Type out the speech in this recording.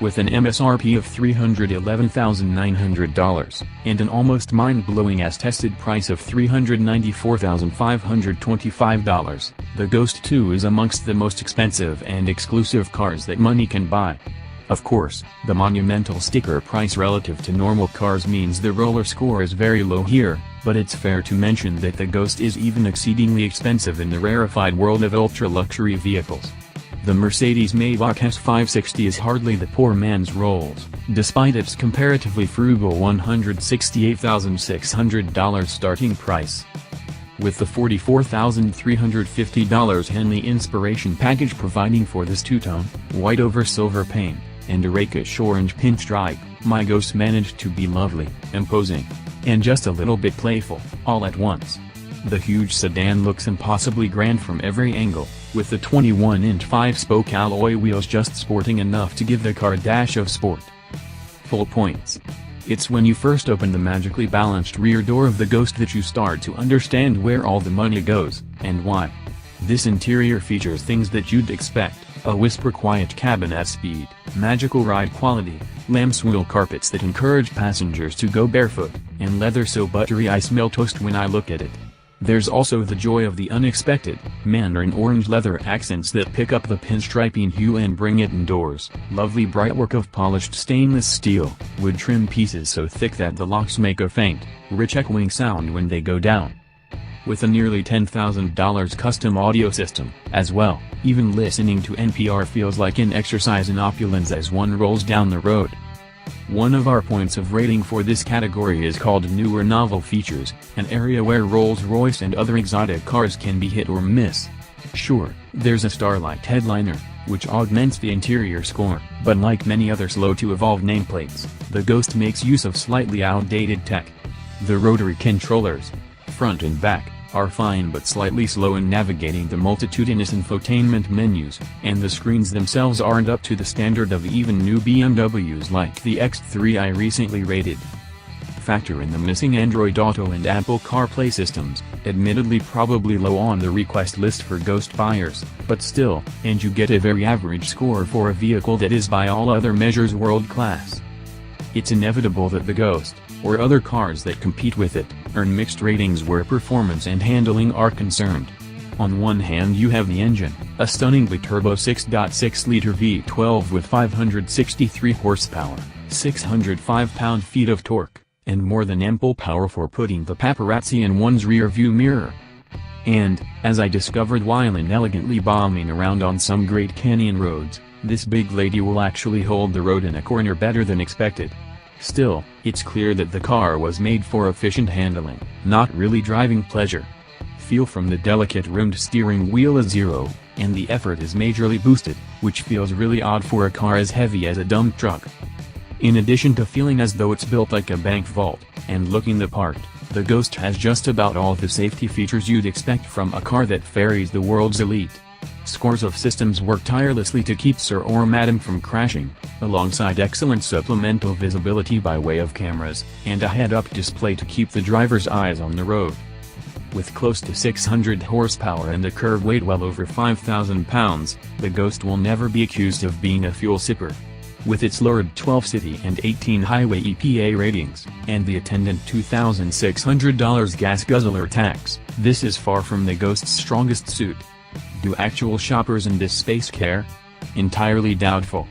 with an MSRP of $311,900, and an almost mind-blowing as-tested price of $394,525. The Ghost 2 is amongst the most expensive and exclusive cars that money can buy. Of course, the monumental sticker price relative to normal cars means the roller score is very low here, but it's fair to mention that the Ghost is even exceedingly expensive in the rarefied world of ultra-luxury vehicles. The Mercedes Maybach S560 is hardly the poor man's Rolls, despite its comparatively frugal $168,600 starting price. With the $44,350 Henley Inspiration package providing for this two-tone, white over silver paint, and a rakish orange pinstripe, my Ghost managed to be lovely, imposing, and just a little bit playful, all at once. The huge sedan looks impossibly grand from every angle, with the 21-inch 5-spoke alloy wheels just sporting enough to give the car a dash of sport. Full points. It's when you first open the magically balanced rear door of the Ghost that you start to understand where all the money goes, and why. This interior features things that you'd expect: a whisper-quiet cabin at speed, magical ride quality, lamb's wool carpets that encourage passengers to go barefoot, and leather so buttery I smell toast when I look at it. There's also the joy of the unexpected, mandarin orange leather accents that pick up the pinstriping hue and bring it indoors, lovely bright work of polished stainless steel, wood trim pieces so thick that the locks make a faint, rich echoing sound when they go down. With a nearly $10,000 custom audio system, as well, even listening to NPR feels like an exercise in opulence as one rolls down the road. One of our points of rating for this category is called Newer Novel Features, an area where Rolls-Royce and other exotic cars can be hit or miss. Sure, there's a Starlight headliner, which augments the interior score, but like many other slow-to-evolve nameplates, the Ghost makes use of slightly outdated tech. The rotary controllers, front and back, are fine but slightly slow in navigating the multitudinous infotainment menus, and the screens themselves aren't up to the standard of even new BMWs like the X3 I recently rated. Factor in the missing Android Auto and Apple CarPlay systems, admittedly probably low on the request list for Ghost buyers, but still, and you get a very average score for a vehicle that is by all other measures world-class. It's inevitable that the Ghost, or other cars that compete with it, earn mixed ratings where performance and handling are concerned. On one hand you have the engine, a stunningly turbo 6.6-liter V12 with 563 horsepower, 605 pound-feet of torque, and more than ample power for putting the paparazzi in one's rear-view mirror. And, as I discovered while inelegantly bombing around on some Great Canyon roads, this big lady will actually hold the road in a corner better than expected. Still, it's clear that the car was made for efficient handling, not really driving pleasure. Feel from the delicate rimmed steering wheel is zero, and the effort is majorly boosted, which feels really odd for a car as heavy as a dump truck. In addition to feeling as though it's built like a bank vault, and looking the part, the Ghost has just about all the safety features you'd expect from a car that ferries the world's elite. Scores of systems work tirelessly to keep Sir or Madam from crashing, alongside excellent supplemental visibility by way of cameras, and a head-up display to keep the driver's eyes on the road. With close to 600 horsepower and a curb weight well over 5,000 pounds, the Ghost will never be accused of being a fuel sipper. With its lurid 12 city and 18 highway EPA ratings, and the attendant $2,600 gas guzzler tax, this is far from the Ghost's strongest suit. Do actual shoppers in this space care? Entirely doubtful.